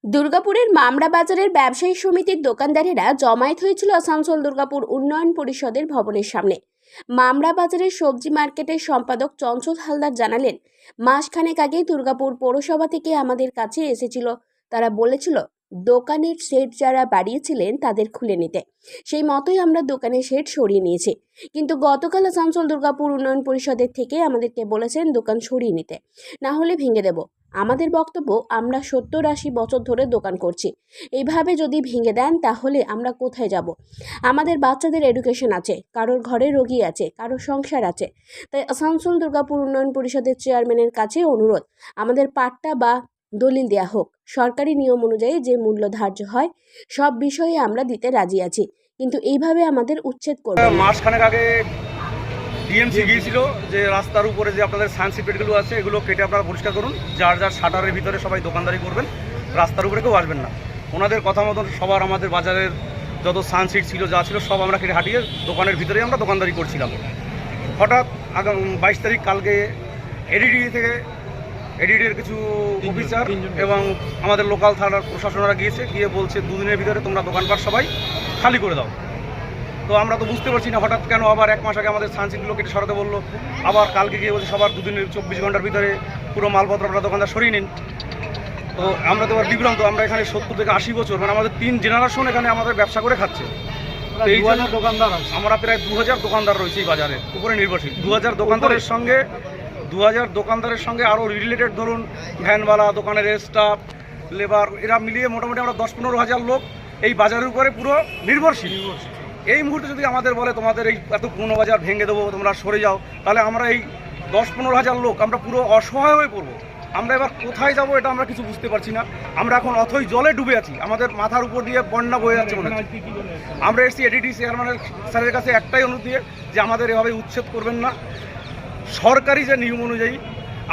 দুর্গাপুরের মামরা বাজারের ব্যবসায়ী সমিতির দোকানদারেরা জমায়েত হয়েছিল আসানসোল দুর্গাপুর উন্নয়ন পরিষদের ভবনের সামনে। মামরা বাজারের সবজি মার্কেটের সম্পাদক চঞ্চল হালদার জানালেন, মাসখানেক আগে দুর্গাপুর পৌরসভা থেকে আমাদের কাছে এসেছিল। তারা বলেছিল দোকানের শেড যারা বাড়িয়েছিলেন তাদের খুলে নিতে। সেই মতোই আমরা দোকানের শেড সরিয়ে নিয়েছি। কিন্তু গতকাল আসানসোল দুর্গাপুর উন্নয়ন পরিষদের থেকে আমাদেরকে বলেছেন দোকান সরিয়ে নিতে, না হলে ভেঙে দেব। আমাদের বক্তব্য, আমরা 70-80 বছর ধরে দোকান করছি, এইভাবে যদি ভেঙে দেন তাহলে আমরা কোথায় যাব? আমাদের বাচ্চাদের এডুকেশন আছে, কারোর ঘরে রোগী আছে, কারোর সংসার আছে। তাই আসানসোল দুর্গাপুর উন্নয়ন পরিষদের চেয়ারম্যানের কাছে অনুরোধ, আমাদের পাট্টা বা দলিল দেয়া হোক। সরকারি নিয়ম অনুযায়ী যে মূল্য ধার্য হয় সব বিষয়ে আমরা দিতে রাজি আছি, কিন্তু এইভাবে আমাদের উচ্ছেদ করবে না। মাসখানেক আগে ডিএমসি গিয়েছিল যে রাস্তার উপরে যে আপনাদের সানসিট পেটগুলো আছে এগুলো কেটে আপনারা পরিষ্কার করুন, যার যার শাটারের ভিতরে সবাই দোকানদারি করবেন, রাস্তার উপরে কেউ আসবেন না। ওনাদের কথা মতন সবার আমাদের বাজারের যত সানসিট ছিল যা ছিল সব আমরা কেটে হাঁটিয়ে দোকানের ভিতরেই আমরা দোকানদারি করছিলাম। হঠাৎ আগাম 22 তারিখ কালকে এডিডির কিছু অফিসার এবং আমাদের লোকাল থানার প্রশাসনরা গিয়ে বলছে দুদিনের ভিতরে তোমরা দোকানপাট সবাই খালি করে দাও। তো আমরা তো বুঝতে পারছি না হঠাৎ কেন আবার 1 মাস আগে আমাদের সানসিটগুলো কেটে সরাতে বললো, আবার কালকে গিয়ে বলছে সবার 24 ঘন্টার ভিতরে পুরো মালপত্র আপনারা দোকানদার সরিয়ে নিন। তো আমরা তো এবার বিভ্রান্ত, আমরা এখানে 70 থেকে 80 বছর মানে আমাদের 3 জেনারেশন এখানে আমাদের ব্যবসা করে খাচ্ছে। এই দোকানদার আমরা প্রায় 2000 দোকানদার রয়েছে এই বাজারের উপরে নির্ভরশীল। 2000 দোকানদারের সঙ্গে আরও রিলেটেড ধরুন ভ্যানওয়ালা, দোকানের স্টাফ, লেবার, এরা মিলিয়ে মোটামুটি আমরা 10-15 হাজার লোক এই বাজারের উপরে পুরো নির্ভরশীল। এই মুহূর্তে যদি আমাদের বলে তোমাদের এই এত পুরনো বাজার ভেঙে দেবো, তোমরা সরে যাও, তাহলে আমরা এই 10-15 হাজার লোক আমরা পুরো অসহায় হয়ে পড়বো। আমরা এবার কোথায় যাব এটা আমরা কিছু বুঝতে পারছি না। আমরা এখন অথই জলে ডুবে আছি, আমাদের মাথার উপর দিয়ে বন্যা বয়ে যাচ্ছে মনে হচ্ছে। আমরা এসেছি এডিডি চেয়ারম্যানের স্যারের কাছে একটাই অনুরোধ দিয়ে যে আমাদের এভাবে উচ্ছেদ করবেন না। সরকারি যে নিয়ম অনুযায়ী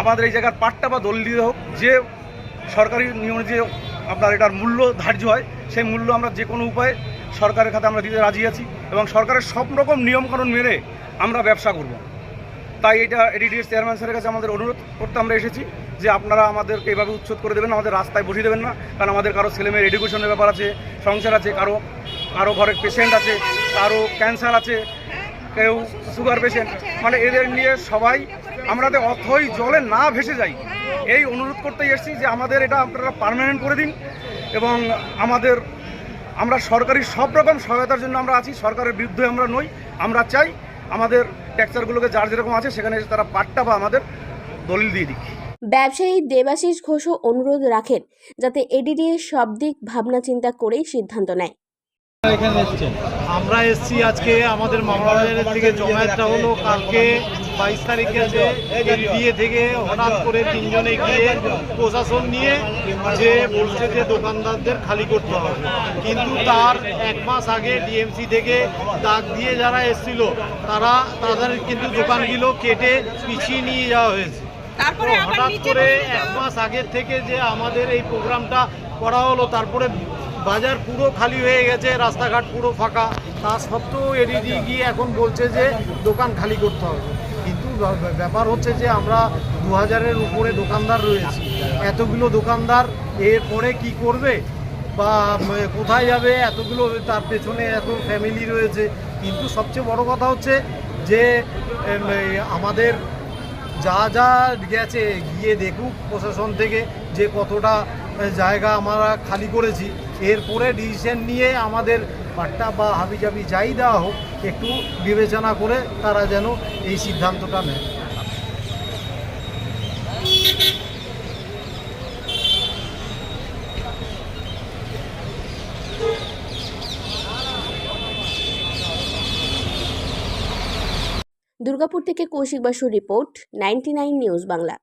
আমাদের এই জায়গার পাট্টা বা দলিল দিতে হোক, যে সরকারি নিয়ম অনুযায়ী আপনার এটার মূল্য ধার্য হয় সেই মূল্য আমরা যে কোনো উপায়ে সরকারের খাতে আমরা দিতে রাজি আছি এবং সরকারের সব রকম নিয়মকানুন মেনে আমরা ব্যবসা করব। তাই এটা এডিডিএর চেয়ারম্যান স্যারের কাছে আমাদের অনুরোধ করতে আমরা এসেছি যে আপনারা আমাদেরকে এইভাবে উচ্ছেদ করে দেবেন, আমাদের রাস্তায় বসিয়ে দেবেন না। কারণ আমাদের কারো ছেলেমেয়ের এডুকেশনের ব্যাপার আছে, সংসার আছে, কারো ঘরের পেশেন্ট আছে, কারো ক্যান্সার আছে, কেউ সুগার পেশেন্ট, মানে এদের নিয়ে সবাই আমরা অথই জলে না ভেসে যাই এই অনুরোধ করতেই এসেছি যে আমাদের এটা আপনারা পার্মানেন্ট করে দিন। এবং আমরা সরকারি সব রকম সহায়তার জন্য আমরা আছি, সরকারের বিরুদ্ধে আমরা নই। আমরা চাই আমাদের ট্যাক্সারগুলোকে যার যেরকম আছে সেখানে এসে তারা পাট্টা বা আমাদের দলিল দিয়ে দিক। ব্যবসায়ী দেবাশিস ঘোষও অনুরোধ রাখেন যাতে এডিডিএর সব দিক ভাবনা চিন্তা করেই সিদ্ধান্ত নেয়। আমরা এসছি আজকে আমাদের মামলা বাজারের থেকে জমায়েতটা হলো কালকে 22 তারিখে আছে এডিএ থেকে হঠাৎ করে 3 জনে গিয়ে প্রশাসন নিয়ে যে বলছে যে দোকানদারদের খালি করতে হবে, কিন্তু তার 1 মাস আগে ডিএমসি থেকে দাগ দিয়ে যারা এসেছিল তাদের কিন্তু দোকানগুলো কেটে পিছিয়ে নিয়ে যাওয়া হয়েছে। হঠাৎ করে 1 মাস আগের থেকে যে আমাদের এই প্রোগ্রামটা করা হলো, তারপরে বাজার পুরো খালি হয়ে গেছে, রাস্তাঘাট পুরো ফাঁকা, তা সত্ত্বেও এডিডি গিয়ে এখন বলছে যে দোকান খালি করতে হবে। কিন্তু ব্যাপার হচ্ছে যে আমরা 2000-এর উপরে দোকানদার রয়েছি, এতগুলো দোকানদার এরপরে কি করবে বা কোথায় যাবে, এতগুলো তার পেছনে এত ফ্যামিলি রয়েছে। কিন্তু সবচেয়ে বড় কথা হচ্ছে যে আমাদের যা গেছে গিয়ে দেখুক প্রশাসন থেকে যে কতটা জায়গা আমরা খালি করেছি, এরপরে ডিসিশন নিয়ে আমাদের পাট্টা বা হাবিজাবি যাই দেওয়া হোক একটু বিবেচনা করে তারা যেন এই সিদ্ধান্তটা নেয়। দুর্গাপুর থেকে কৌশিক বাসুর রিপোর্ট, 99 নিউজ বাংলা।